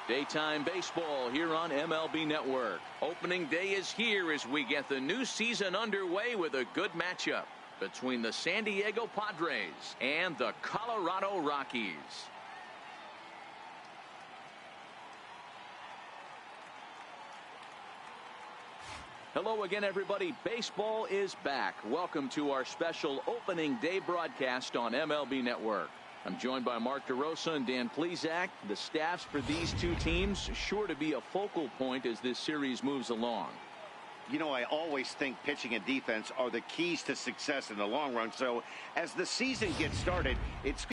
Daytime baseball here on MLB Network. Opening day is here as we get the new season underway with a good matchup between the San Diego Padres and the Colorado Rockies. Hello again, everybody. Baseball is back. Welcome to our special opening day broadcast on MLB Network. I'm joined by Mark DeRosa and Dan Plesac. The staffs for these two teams sure to be a focal point as this series moves along. You know, I always think pitching and defense are the keys to success in the long run. So as the season gets started, it's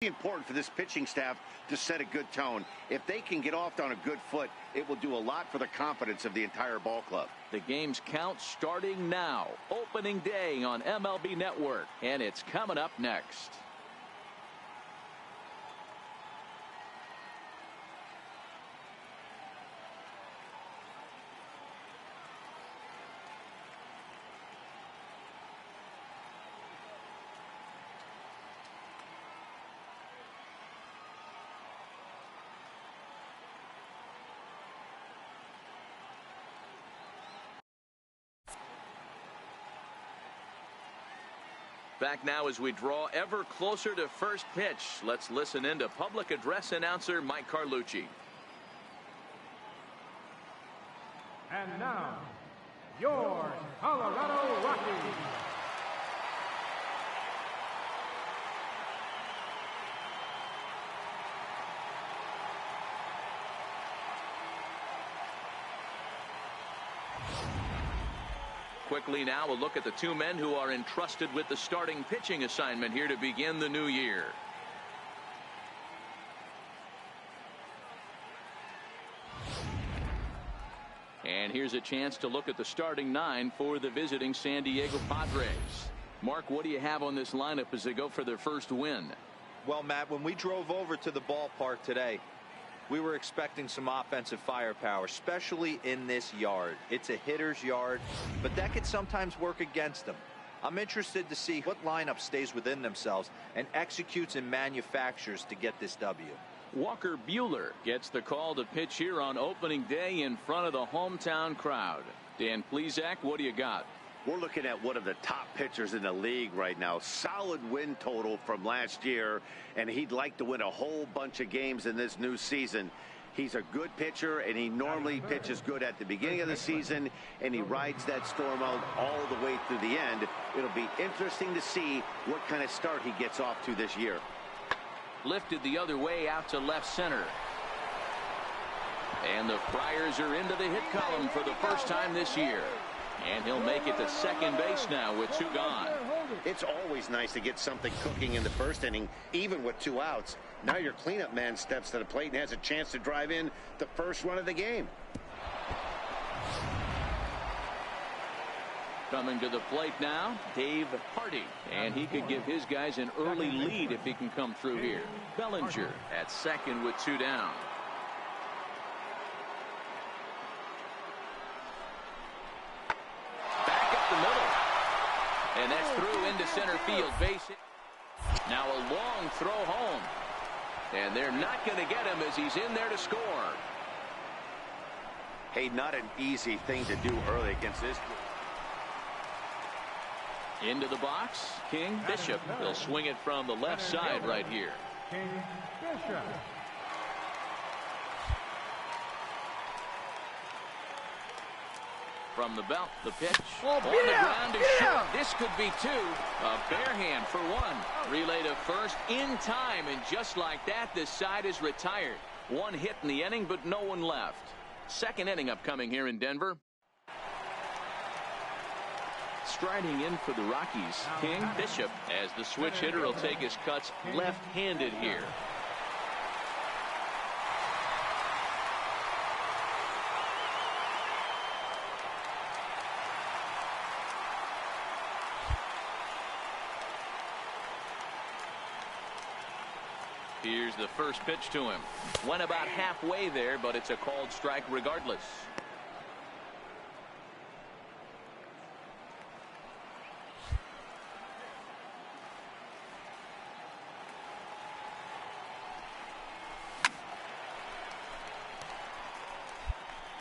important for this pitching staff to set a good tone. If they can get off on a good foot, it will do a lot for the confidence of the entire ball club. The game's count starting now. Opening day on MLB Network, and it's coming up next. Back now as we draw ever closer to first pitch. Let's listen in to public address announcer Mike Carlucci. And now, your Colorado Rockies. Quickly now, a look at the two men who are entrusted with the starting pitching assignment here to begin the new year. And here's a chance to look at the starting nine for the visiting San Diego Padres. Mark, what do you have on this lineup as they go for their first win? Well, Matt, when we drove over to the ballpark today, we were expecting some offensive firepower, especially in this yard. It's a hitter's yard, but that could sometimes work against them. I'm interested to see what lineup stays within themselves and executes and manufactures to get this W. Walker Buehler gets the call to pitch here on opening day in front of the hometown crowd. Dan Plesac, what do you got? We're looking at one of the top pitchers in the league right now. Solid win total from last year, and he'd like to win a whole bunch of games in this new season. He's a good pitcher, and he normally pitches good at the beginning of the season, and he rides that storm out all the way through the end. It'll be interesting to see what kind of start he gets off to this year. Lifted the other way out to left center. And the Friars are into the hit column for the first time this year. And he'll make it to second base now with two gone. It's always nice to get something cooking in the first inning, even with two outs. Now your cleanup man steps to the plate and has a chance to drive in the first run of the game. Coming to the plate now, Dave Hardy. And he could give his guys an early lead if he can come through here. Bellinger at second with two down. And that's through into center field. Base hit. Now a long throw home. And they're not going to get him as he's in there to score. Hey, not an easy thing to do early against this. Into the box, King Bishop. He'll swing it from the left side right here. King Bishop. From the belt, the pitch on the ground is short. This could be two. A bare hand for one. Relay to first in time, and just like that, this side is retired. One hit in the inning, but no one left. Second inning upcoming here in Denver. Striding in for the Rockies, King Bishop, as the switch hitter will take his cuts left-handed here. Here's the first pitch to him. Went about halfway there, but it's a called strike regardless.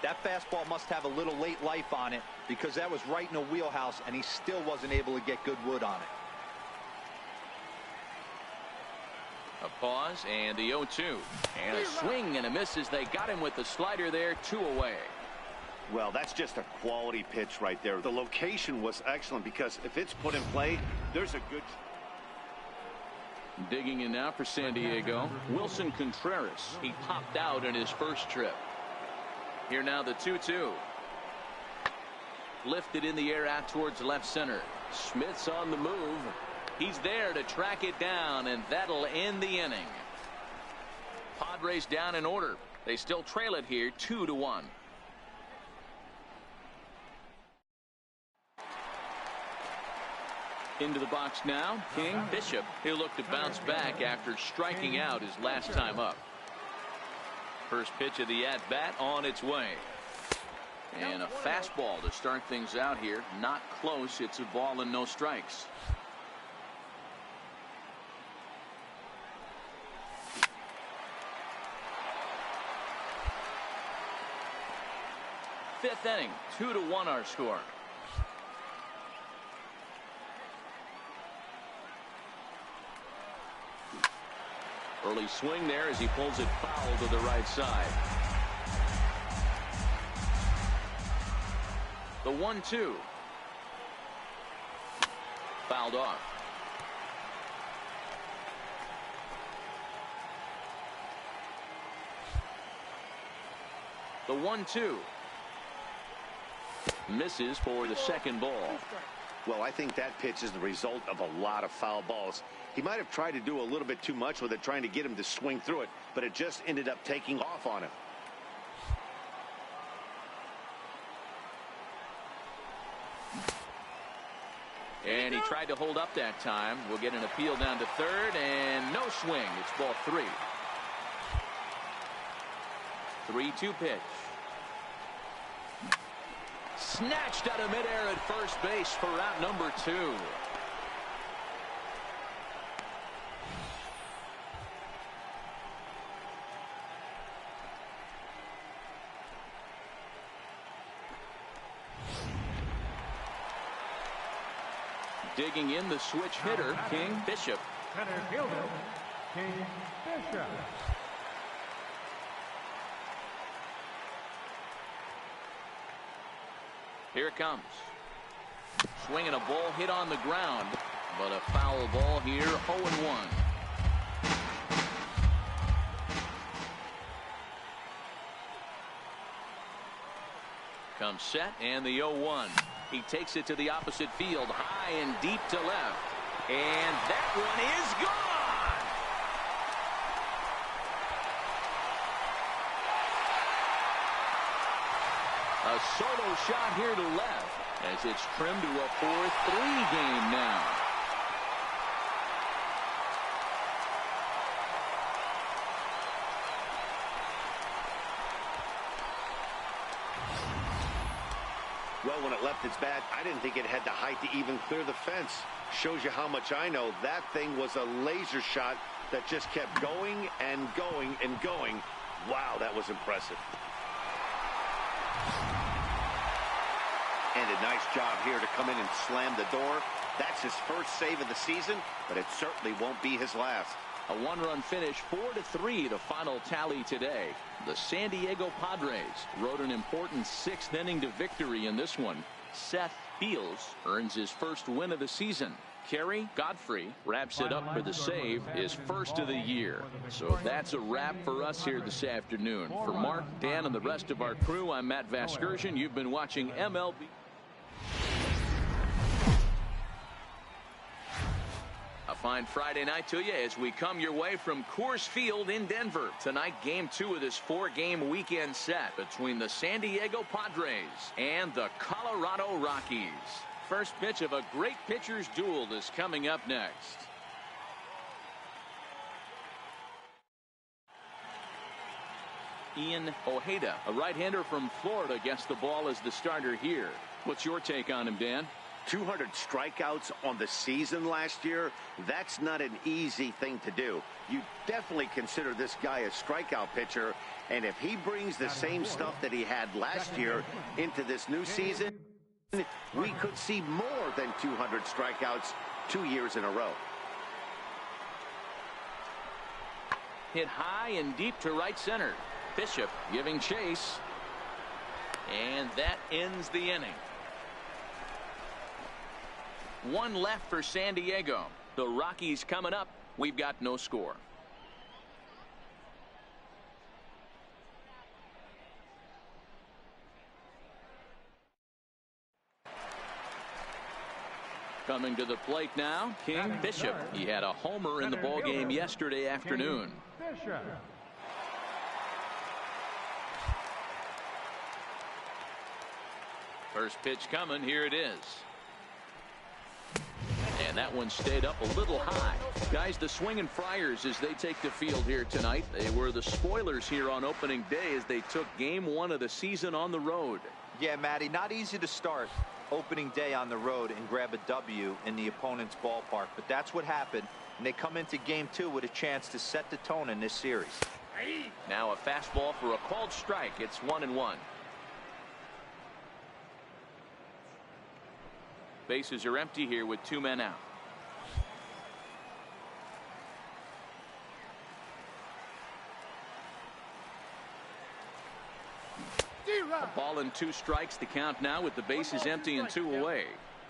That fastball must have a little late life on it because that was right in the wheelhouse, and he still wasn't able to get good wood on it. A pause and the 0-2. And a swing and a miss as they got him with the slider there, 2 away. Well, that's just a quality pitch right there. The location was excellent because if it's put in play, there's a good... Digging in now for San Diego, Wilson Contreras. He popped out in his first trip. Here now the 2-2. Lifted in the air out towards left center. Smith's on the move. He's there to track it down, and that'll end the inning. Padres down in order. They still trail it here 2-1. Into the box now, King. Bishop. He'll look to bounce back after striking out his last time up. First pitch of the at-bat on its way. And a fastball to start things out here. Not close. It's a ball and no strikes. Fifth inning, 2-1 our score. Early swing there as he pulls it foul to the right side. The 1-2. Fouled off. The 1-2. Misses for the second ball. Well, I think that pitch is the result of a lot of foul balls. He might have tried to do a little bit too much with it, trying to get him to swing through it, but it just ended up taking off on him. And he tried to hold up that time. We'll get an appeal down to third, and no swing. It's ball 3. 3-2 pitch. Snatched out of midair at first base for out number 2. Digging in the switch hitter, King. Bishop. Center fielder, King Bishop. Here it comes. Swinging a ball hit on the ground, but a foul ball here, 0-1. Comes set and the 0-1. He takes it to the opposite field, high and deep to left. And that one is gone. A solo shot here to left as it's trimmed to a 4-3 game now. Well, when it left its bat, I didn't think it had the height to even clear the fence. Shows you how much I know. That thing was a laser shot that just kept going and going and going. Wow, that was impressive. And a nice job here to come in and slam the door. That's his first save of the season, but it certainly won't be his last. A one-run finish, 4-3, the final tally today. The San Diego Padres rode an important 6th inning to victory in this one. Seth Beals earns his first win of the season. Kerry Godfrey wraps it up for the save, his first of the year. So that's a wrap for us here this afternoon. For Mark, Dan, and the rest of our crew, I'm Matt Vasgersian. You've been watching MLB. A fine Friday night to you as we come your way from Coors Field in Denver. Tonight, game 2 of this 4-game weekend set between the San Diego Padres and the Colorado Rockies. First pitch of a great pitcher's duel is coming up next. Ian Ojeda, a right-hander from Florida, gets the ball as the starter here. What's your take on him, Dan? 200 strikeouts on the season last year, that's not an easy thing to do. You definitely consider this guy a strikeout pitcher, and if he brings the same stuff that he had last year into this new season, we could see more than 200 strikeouts 2 years in a row. Hit high and deep to right center. Bishop giving chase. And that ends the inning. One left for San Diego. The Rockies coming up. We've got no score. Coming to the plate now, King Bishop. He had a homer in the ball game yesterday afternoon. First pitch coming. Here it is. And that one stayed up a little high. Guys, the Swinging Friars, as they take the field here tonight, they were the spoilers here on opening day as they took game 1 of the season on the road. Yeah, Matty, not easy to start opening day on the road and grab a W in the opponent's ballpark, but that's what happened, and they come into game 2 with a chance to set the tone in this series. Now a fastball for a called strike. It's 1-1. Bases are empty here with 2 men out. A ball and 2 strikes to count now with the bases empty and 2 away.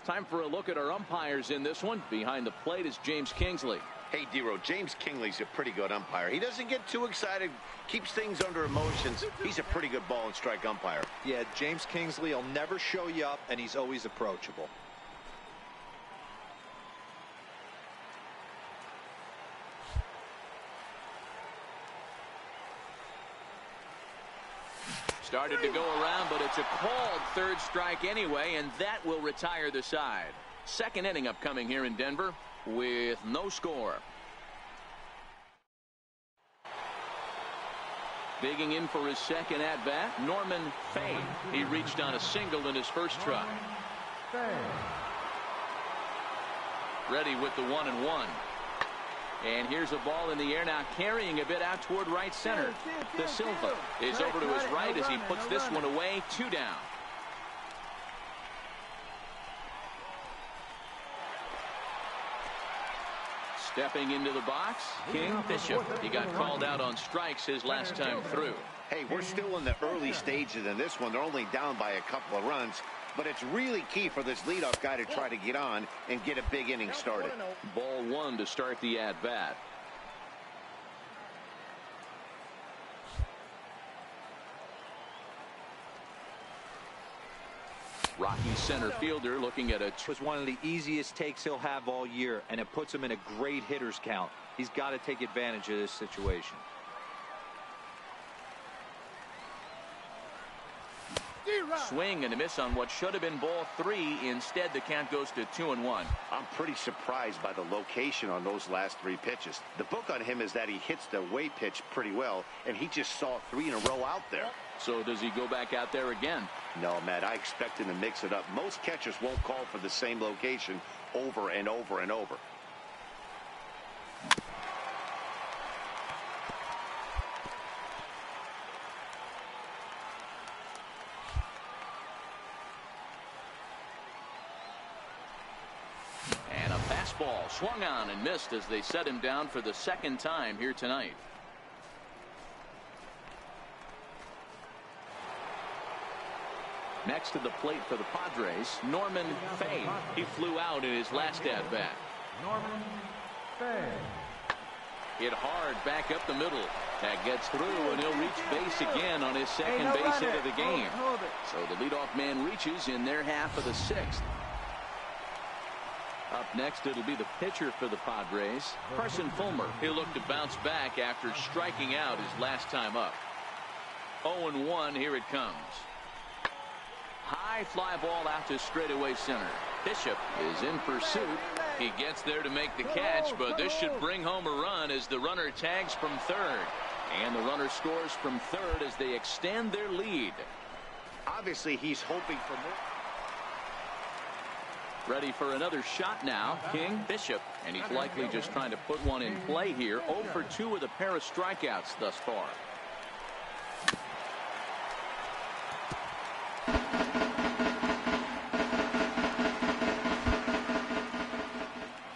Time for a look at our umpires in this one. Behind the plate is James Kingsley. Hey, D-Row, James Kingsley's a pretty good umpire. He doesn't get too excited, keeps things under emotions. He's a pretty good ball and strike umpire. Yeah, James Kingsley will never show you up, and he's always approachable. Started to go around, but it's a called 3rd strike anyway, and that will retire the side. Second inning upcoming here in Denver with no score. Digging in for his second at-bat, Norman Fay. He reached on a single in his first try. Ready with the 1-1. And here's a ball in the air now, carrying a bit out toward right center. De Silva is over to his right as he puts this one away. 2 down. Stepping into the box, King Bishop. He got called out on strikes his last time through. Hey, we're still in the early stages in this one. They're only down by a couple of runs. But it's really key for this leadoff guy to try to get on and get a big inning started. Ball 1 to start the at-bat. Rockies center fielder looking at it. Was one of the easiest takes he'll have all year, and it puts him in a great hitter's count. He's got to take advantage of this situation. Swing and a miss on what should have been ball 3. Instead, the count goes to 2-1. I'm pretty surprised by the location on those last 3 pitches. The book on him is that he hits the away pitch pretty well, and he just saw 3 in a row out there. So does he go back out there again? No, Matt, I expect him to mix it up. Most catchers won't call for the same location over and over and over. Ball swung on and missed as they set him down for the 2nd time here tonight. Next to the plate for the Padres, Norman Fay. He flew out in his last at-bat. Norman Fay. Hit hard back up the middle. That gets through, and he'll reach base again on his second base hit of the game. So the leadoff man reaches in their half of the 6th. Up next, it'll be the pitcher for the Padres, Carson Fulmer. He'll look to bounce back after striking out his last time up. 0-1, here it comes. High fly ball out to straightaway center. Bishop is in pursuit. He gets there to make the catch, but this should bring home a run as the runner tags from 3rd. And the runner scores from 3rd as they extend their lead. Obviously, he's hoping for more. Ready for another shot now. King, Bishop, and he's likely just trying to put one in play here. 0 for 2 with a pair of strikeouts thus far.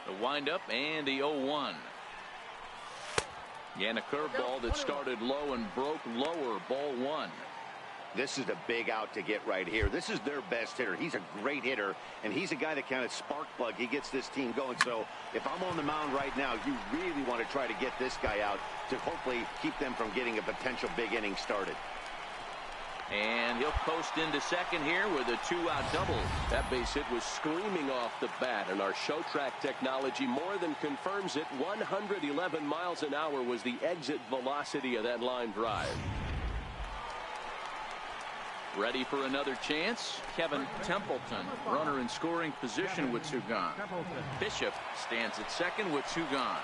The windup and the 0-1. And a curveball that started low and broke lower. Ball 1. This is a big out to get right here. This is their best hitter. He's a great hitter, and he's a guy that kind of spark plug. He gets this team going. So if I'm on the mound right now, you really want to try to get this guy out to hopefully keep them from getting a potential big inning started. And he'll post into second here with a 2-out double. That base hit was screaming off the bat, and our show track technology more than confirms it. 111 miles an hour was the exit velocity of that line drive. Ready for another chance. Kevin Templeton, runner in scoring position with 2 gone. Bishop stands at second with 2 gone.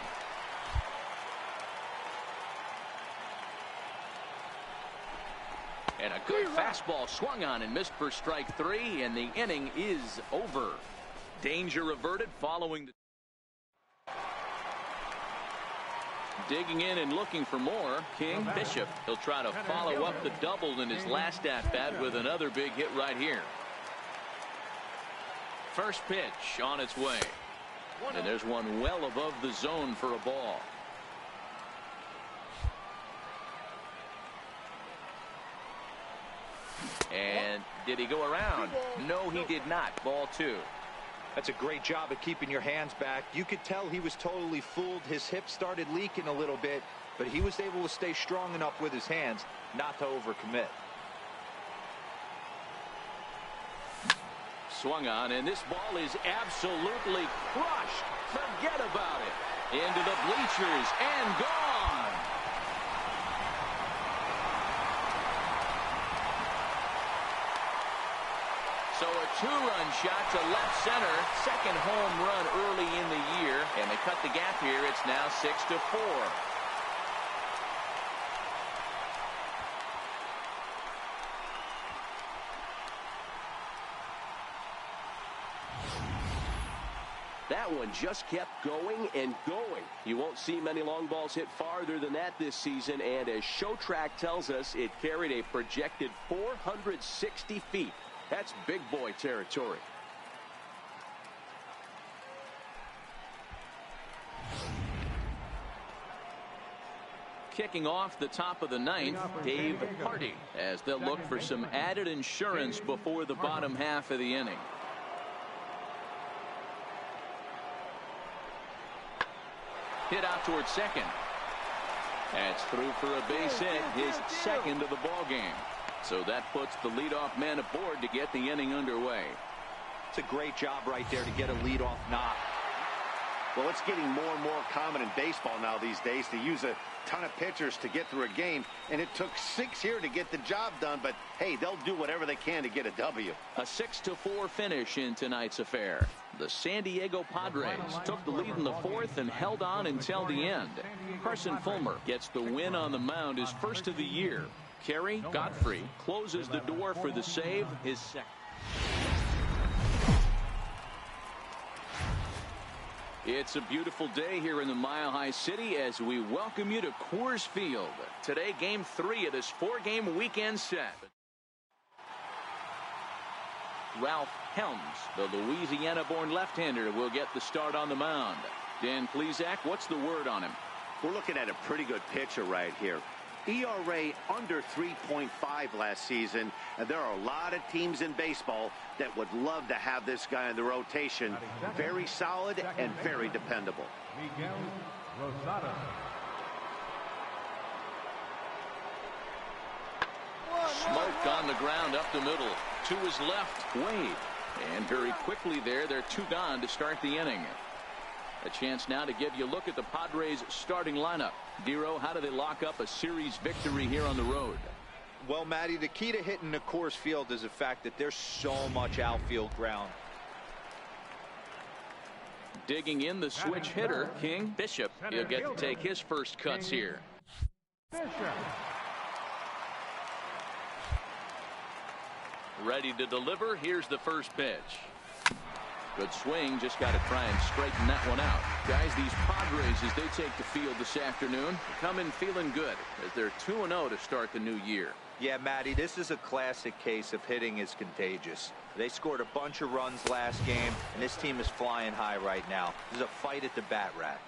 And a good fastball swung on and missed for strike 3, and the inning is over. Danger averted following the digging in and looking for more. King, Bishop. He'll try to follow up the double in his last at-bat with another big hit right here. First pitch on its way. And there's one well above the zone for a ball. And did he go around? No, he did not. Ball 2. That's a great job of keeping your hands back. You could tell he was totally fooled. His hip started leaking a little bit, but he was able to stay strong enough with his hands not to overcommit. Swung on, and this ball is absolutely crushed. Forget about it. Into the bleachers and gone. So a 2-run shot to left center. Second home run early in the year. And they cut the gap here. It's now 6-4. That one just kept going and going. You won't see many long balls hit farther than that this season. And as Show Track tells us, it carried a projected 460 feet. That's big boy territory. Kicking off the top of the 9th, Dave Hardy, as they'll look for some added insurance before the bottom half of the inning. Hit out towards second. That's through for a base hit, his second of the ball game. So that puts the leadoff man aboard to get the inning underway. It's a great job right there to get a leadoff knock. Well, it's getting more and more common in baseball now these days to use a ton of pitchers to get through a game, and it took 6 here to get the job done, but hey, they'll do whatever they can to get a W. A 6-4 finish in tonight's affair. The San Diego Padres took the lead in the 4th and held on until the end. Carson Fulmer gets the win on the mound, his first of the year. Kerry Godfrey closes the door for the save, his second. It's a beautiful day here in the Mile High City as we welcome you to Coors Field. Today, Game 3 of this 4-game weekend set. Ralph Helms, the Louisiana-born left-hander, will get the start on the mound. Dan Plesac, what's the word on him? We're looking at a pretty good pitcher right here. ERA under 3.5 last season, and there are a lot of teams in baseball that would love to have this guy in the rotation. Very solid and very dependable. Smoke on the ground up the middle. To his left, Wade. And very quickly there, they're 2 gone to start the inning. A chance now to give you a look at the Padres starting lineup. Dero, how do they lock up a series victory here on the road? Well, Matty, the key to hitting the Coors Field is the fact that there's so much outfield ground. Digging in the switch hitter, King Bishop. He'll get to take his first cuts here. Ready to deliver. Here's the first pitch. Good swing, just got to try and straighten that one out. Guys, these Padres, as they take the field this afternoon, come in feeling good as they're 2-0 to start the new year. Yeah, Matty, this is a classic case of hitting is contagious. They scored a bunch of runs last game, and this team is flying high right now. This is a fight at the bat rack.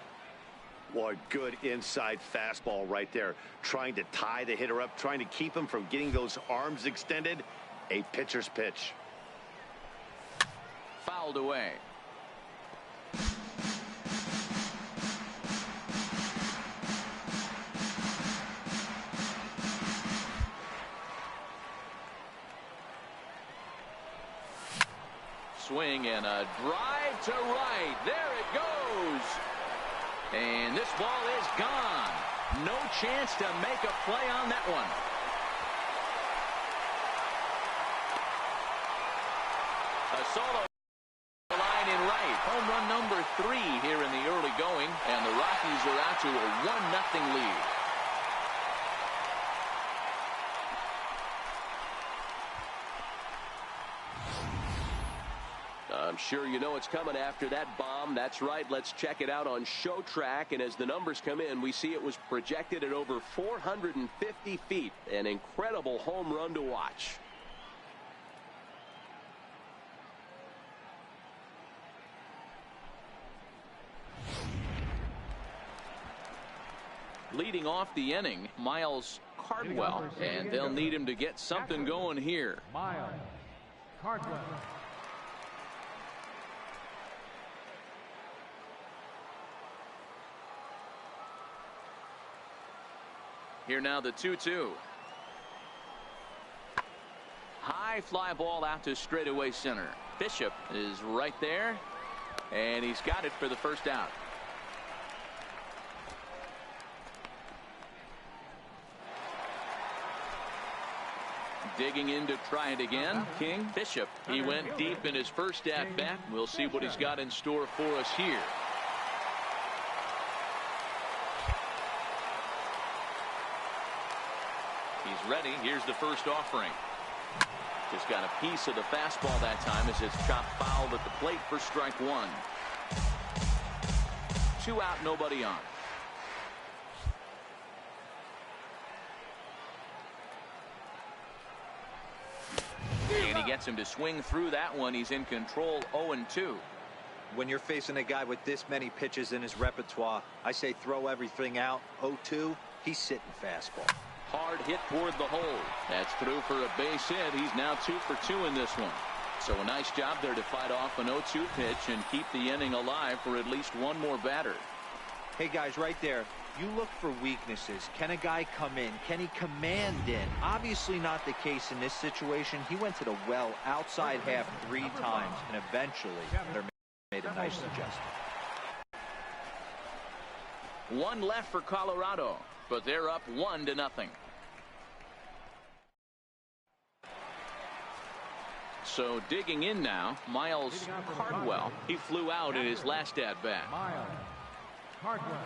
Boy, good inside fastball right there. Trying to tie the hitter up, trying to keep him from getting those arms extended. A pitcher's pitch. Fouled away. Swing and a drive to right. There it goes. And this ball is gone. No chance to make a play on that one. A solo line in right. Home run number 3 here in the early going. And the Rockies are out to a 1-0 lead. I'm sure you know it's coming after that bomb. That's right. Let's check it out on Show Track. And as the numbers come in, we see it was projected at over 450 feet. An incredible home run to watch. Leading off the inning, Miles Cardwell. And they'll need him to get something going here. Miles Cardwell. Here now the 2-2. High fly ball out to straightaway center. Bishop is right there, and he's got it for the first out. Digging in to try it again. King. Bishop. He went deep in his first at bat. We'll see what he's got in store for us here. He's ready. Here's the first offering. Just got a piece of the fastball that time as it's chopped foul at the plate for strike 1. 2 out, nobody on. And he gets him to swing through that one. He's in control. 0-2. When you're facing a guy with this many pitches in his repertoire, I say throw everything out. 0-2, he's sitting fastball. Hard hit toward the hole. That's through for a base hit. He's now 2 for 2 in this one. So a nice job there to fight off an 0-2 pitch and keep the inning alive for at least one more batter. Hey guys, right there, you look for weaknesses. Can a guy come in? Can he command in? Obviously not the case in this situation. He went to the well outside half 3 times, and eventually they made a nice adjustment. 1 left for Colorado, but they're up 1-0. So digging in now, Miles Cardwell. He flew out in his last at bat. Miles Cardwell.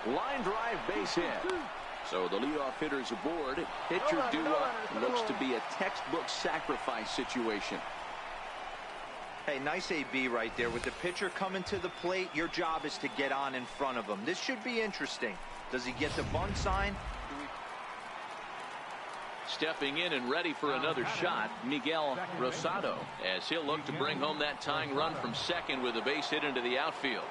Line drive base hit. So the leadoff hitter's aboard. Pitcher due up. Looks to be a textbook sacrifice situation. Hey, nice AB right there. With the pitcher coming to the plate, your job is to get on in front of him. This should be interesting. Does he get the bunt sign? Stepping in and ready for another shot, Miguel Rosado, as he'll look to bring home that tying run from second with a base hit into the outfield.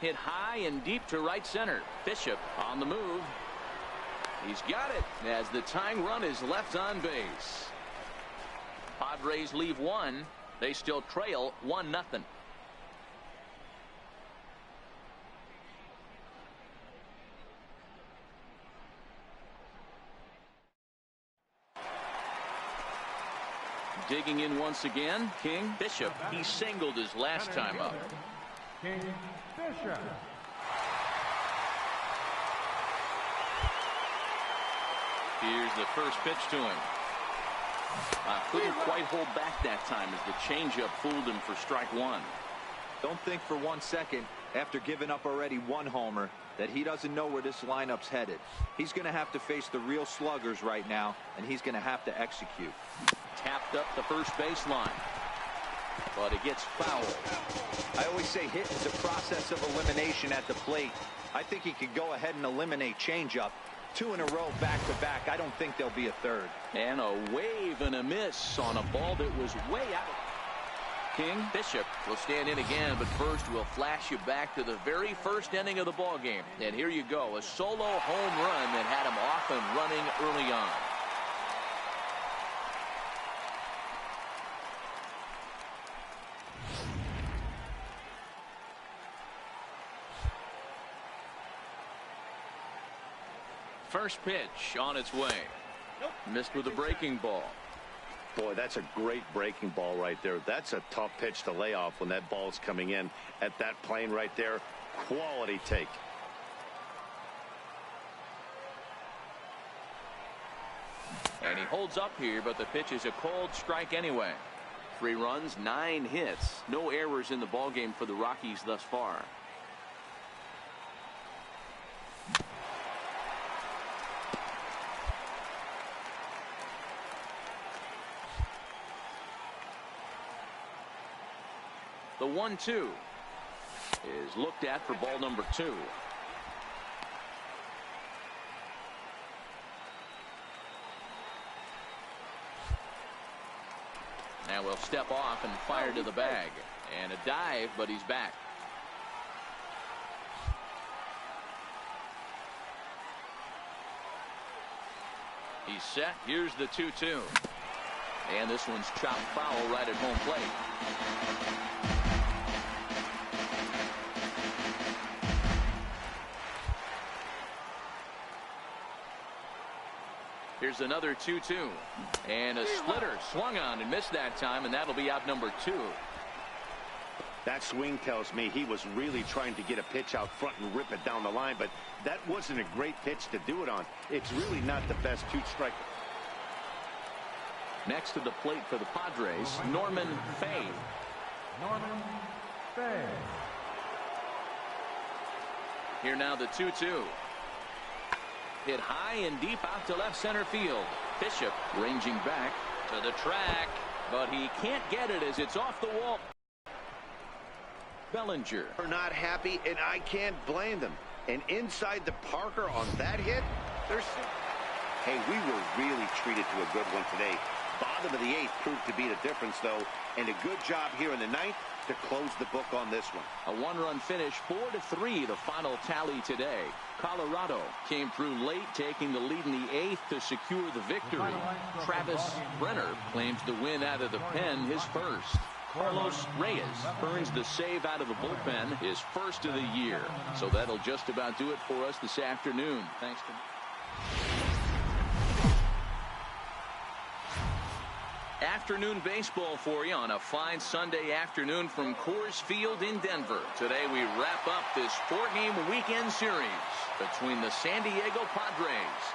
Hit high and deep to right center. Bishop on the move. He's got it as the tying run is left on base. Padres leave 1. They still trail 1-0. Digging in once again, King. Bishop, he singled his last time up. King Bishop. Here's the first pitch to him. Couldn't quite hold back that time as the changeup fooled him for strike 1. Don't think for 1 second, after giving up already 1 homer, that he doesn't know where this lineup's headed. He's going to have to face the real sluggers right now, and he's going to have to execute. Tapped up the first baseline, but it gets fouled. I always say hitting's a process of elimination at the plate. I think he could go ahead and eliminate changeup. 2 in a row back-to-back. I don't think there'll be a third. And a wave and a miss on a ball that was way out. King Bishop will stand in again, but first we'll flash you back to the very first inning of the ball game. And here you go, a solo home run that had him off and running early on. First pitch on its way. Missed with a breaking ball. Boy, that's a great breaking ball right there. That's a tough pitch to lay off when that ball's coming in at that plane right there. Quality take. And he holds up here, but the pitch is a cold strike anyway. 3 runs, 9 hits. No errors in the ballgame for the Rockies thus far. The 1-2 is looked at for ball number 2. Now we'll step off and fire to the bag. And a dive, but he's back. He's set. Here's the 2-2. And this one's chopped foul right at home plate. Here's another 2-2. And a splitter swung on and missed that time, and that'll be out number 2. That swing tells me he was really trying to get a pitch out front and rip it down the line, but that wasn't a great pitch to do it on. It's really not the best 2-strike. Next to the plate for the Padres, Norman Fay. Norman Fay. Here now the 2-2. Hit high and deep out to left center field. Bishop ranging back to the track, but he can't get it as it's off the wall. Bellinger. Are not happy, and I can't blame them. And inside the Parker on that hit, hey, we were really treated to a good one today. Bottom of the 8th proved to be the difference, though, and a good job here in the 9th to close the book on this one. A 1-run finish, 4-3, the final tally today. Colorado came through late, taking the lead in the 8th to secure the victory. Travis Brenner claims the win out of the pen, his first. Carlos Reyes earns the save out of the bullpen, his first of the year. So that'll just about do it for us this afternoon. Thanks to afternoon baseball for you on a fine Sunday afternoon from Coors Field in Denver. Today we wrap up this 4-game weekend series between the San Diego Padres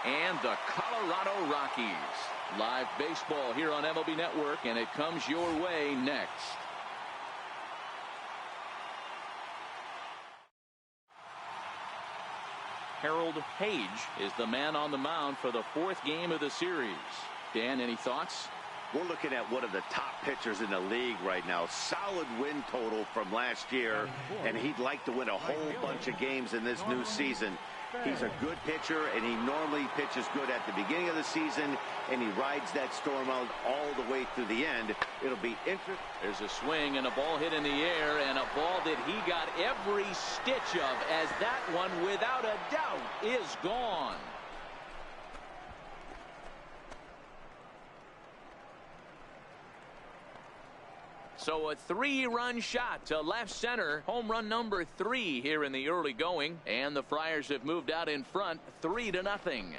and the Colorado Rockies. Live baseball here on MLB Network, and it comes your way next. Harold Page is the man on the mound for the 4th game of the series. Dan, any thoughts? We're looking at one of the top pitchers in the league right now. Solid win total from last year, and he'd like to win a whole bunch of games in this new season. He's a good pitcher, and he normally pitches good at the beginning of the season, and he rides that storm out all the way through the end. It'll be interesting. There's a swing and a ball hit in the air, and a ball that he got every stitch of, as that one, without a doubt, is gone. So a 3-run shot to left center. Home run number 3 here in the early going. And the Friars have moved out in front 3-0.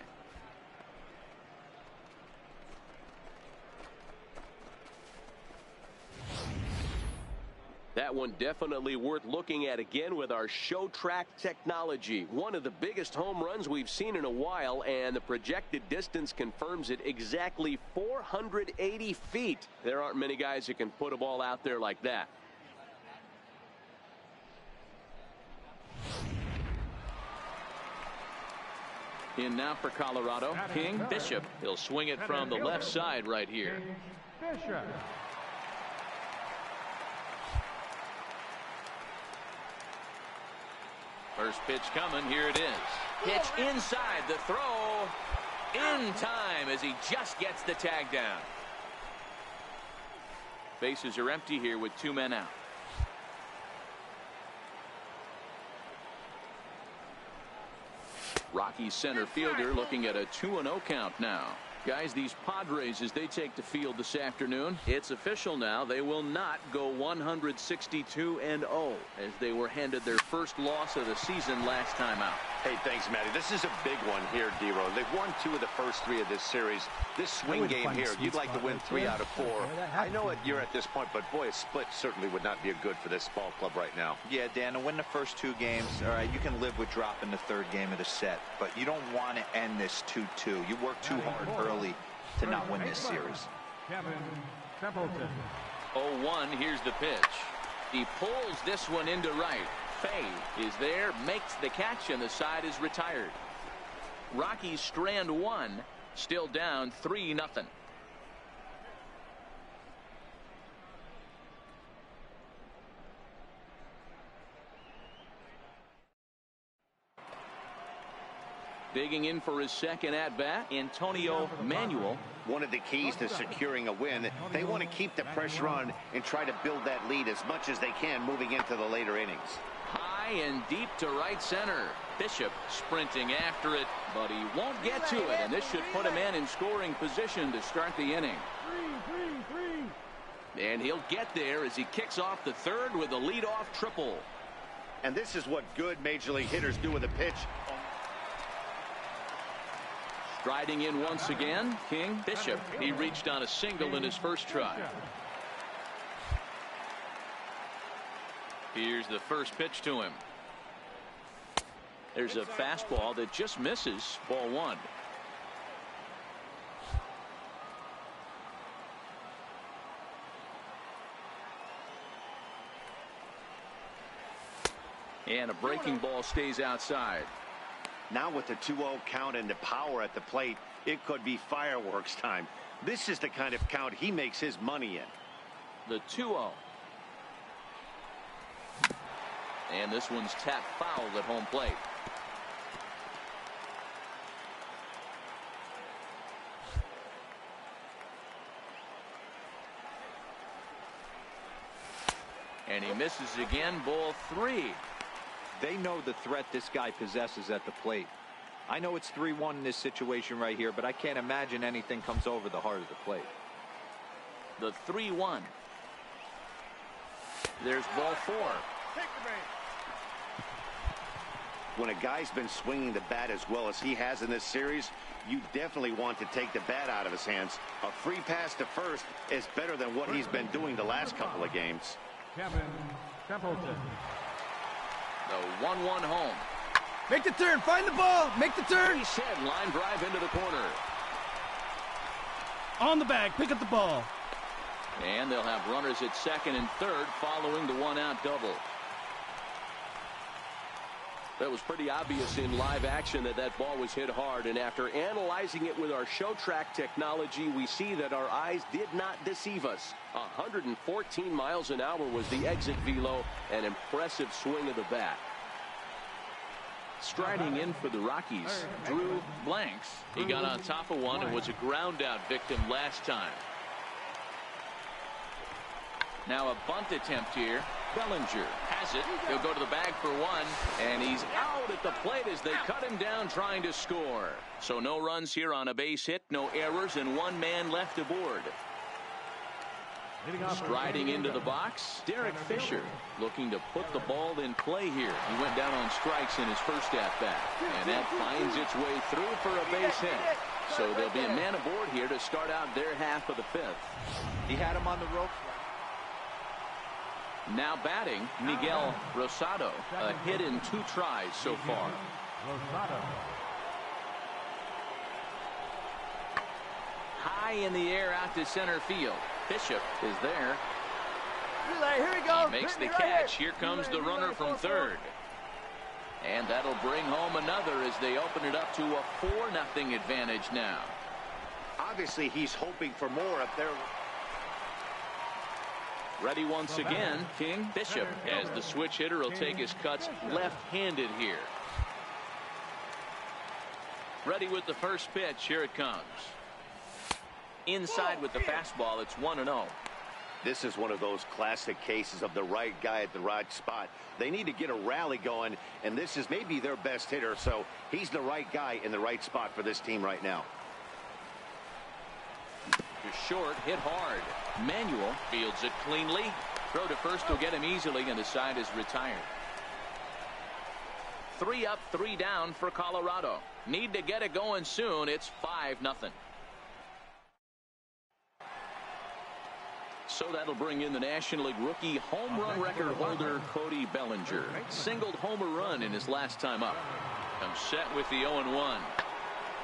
That one definitely worth looking at again with our show track technology. One of the biggest home runs we've seen in a while, and the projected distance confirms it, exactly 480 feet. There aren't many guys that can put a ball out there like that. In now for Colorado, King. Bishop. He'll swing it from the left side right here. Bishop. First pitch coming. Here it is. Pitch inside. The throw in time as he just gets the tag down. Bases are empty here with 2 men out. Rockies center fielder looking at a 2-0 count now. Guys, these Padres, as they take the field this afternoon, it's official now. They will not go 162-0 as they were handed their first loss of the season last time out. Hey, thanks, Matty. This is a big one here, D-Row. They've won 2 of the first 3 of this series. This swing game here, you'd like to win 3 out of 4. I know you're at this point, but boy, a split certainly would not be good for this ball club right now. Yeah, Dan, to win the first 2 games, all right, you can live with dropping the 3rd game of the set, but you don't want to end this 2-2. You work too hard early to not win this series. Kevin Templeton. 0-1, here's the pitch. He pulls this one into right. Fay is there, makes the catch, and the side is retired. Rockies strand 1, still down 3-0. Digging in for his second at-bat, Antonio Manuel. One of the keys to securing a win, they want to keep the pressure on and try to build that lead as much as they can moving into the later innings. High and deep to right center. Bishop sprinting after it, but he won't get to it, and this should put a man in scoring position to start the inning. And he'll get there as he kicks off the 3rd with a leadoff triple. And this is what good major league hitters do with a pitch. Striding in once again, King. Bishop. He reached on a single in his first try. Here's the first pitch to him. There's a fastball that just misses. Ball 1. And a breaking ball stays outside. Now with the 2-0 count and the power at the plate, it could be fireworks time. This is the kind of count he makes his money in. The 2-0. And this one's tapped foul at home plate. And he misses again. Ball 3. They know the threat this guy possesses at the plate. I know it's 3-1 in this situation right here, but I can't imagine anything comes over the heart of the plate. The 3-1. There's ball 4. When a guy's been swinging the bat as well as he has in this series, you definitely want to take the bat out of his hands. A free pass to first is better than what he's been doing the last couple of games. Kevin Templeton. The 1-1 home. Make the turn. Find the ball. Make the turn. Base hit. Line drive into the corner. On the bag. Pick up the ball. And they'll have runners at 2nd and 3rd following the 1-out double. That was pretty obvious in live action that that ball was hit hard, and after analyzing it with our show track technology, we see that our eyes did not deceive us. 114 miles an hour was the exit velo, an impressive swing of the bat. Striding in for the Rockies, Drew Blanks. He got on top of one and was a ground out victim last time. Now a bunt attempt here. Bellinger has it. He'll go to the bag for 1, and he's out at the plate as they cut him down trying to score. So no runs here on a base hit, no errors, and 1 man left aboard. Striding into the box, Derek Fisher looking to put the ball in play here. He went down on strikes in his first at-bat, and that finds its way through for a base hit. So there'll be a man aboard here to start out their half of the 5th. He had him on the rope. Now batting, Miguel Rosado. A hit in 2 tries so far. Rosado. High in the air out to center field. Bishop is there. Here we go. He makes the catch. Here comes the runner from 3rd. And that'll bring home another as they open it up to a 4-0 advantage now. Obviously, he's hoping for more up there. Ready once again, King Bishop, as the switch hitter will take his cuts left-handed here. Ready with the first pitch. Here it comes. Inside with the fastball. It's 1-0. This is one of those classic cases of the right guy at the right spot. They need to get a rally going, and this is maybe their best hitter, so he's the right guy in the right spot for this team right now. To short, hit hard. Manuel fields it cleanly. Throw to first will get him easily, and the side is retired. 3 up, 3 down for Colorado. Need to get it going soon. It's 5-0. So that'll bring in the National League rookie home run record holder Cody Bellinger. Singled homer run in his last time up. Comes set with the 0-1.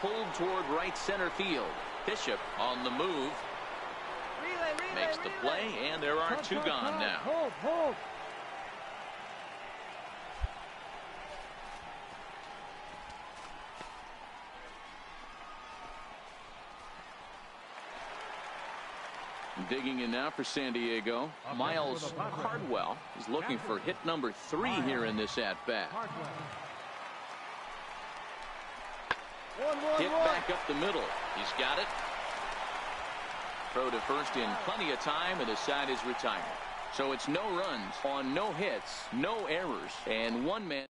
Pulled toward right center field. Bishop on the move. Makes the play, and there are 2 gone now. Hold. Digging in now for San Diego. Miles Cardwell is looking for hit number 3 here in this at-bat. Hit back up the middle. He's got it. Throw to first in plenty of time, and the side is retired. So it's no runs on no hits, no errors, and 1 man.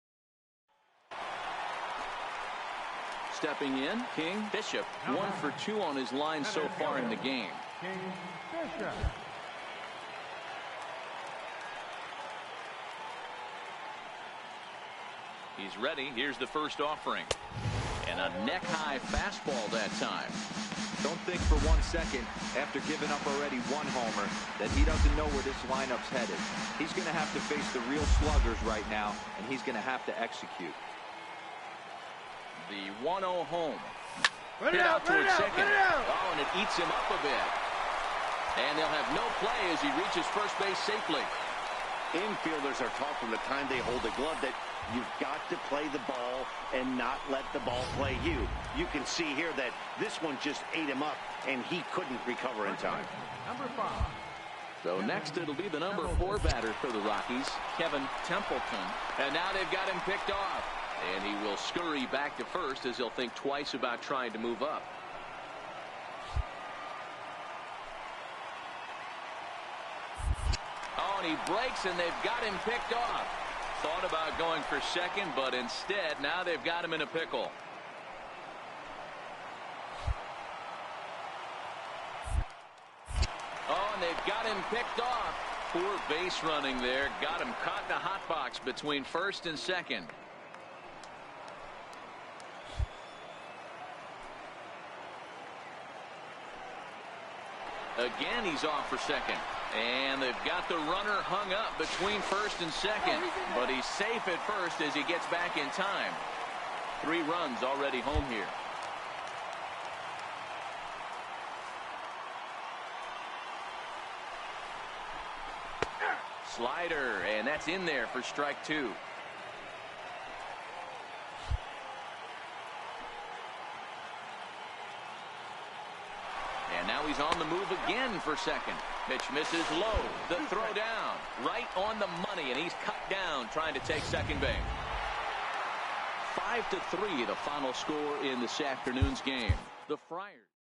Stepping in, King Bishop, 1 for 2 on his line so far in the game. King Bishop. He's ready. Here's the first offering. And a neck-high fastball that time. Don't think for 1 second, after giving up already 1 homer, that he doesn't know where this lineup's headed. He's going to have to face the real sluggers right now, and he's going to have to execute. The 1-0 home. Run it out, towards second. Oh, and it eats him up a bit. And they'll have no play as he reaches first base safely. Infielders are taught from the time they hold the glove that you've got to play the ball and not let the ball play you. You can see here that this one just ate him up, and he couldn't recover in time. Number 5. So next it'll be the number 4 batter for the Rockies, Kevin Templeton. And now they've got him picked off. And he will scurry back to first as he'll think twice about trying to move up. Oh, and he breaks, and they've got him picked off. Thought about going for second, but instead, now they've got him in a pickle. Oh, and they've got him picked off. Poor base running there. Got him caught in the hot box between first and second. Again, he's off for second. And they've got the runner hung up between first and second. But he's safe at first as he gets back in time. 3 runs already home here. Slider, and that's in there for strike 2. And now he's on the move again for second. Pitch misses low. The throw down. Right on the money, and he's cut down trying to take second base. 5-3 the final score in this afternoon's game. The Friars.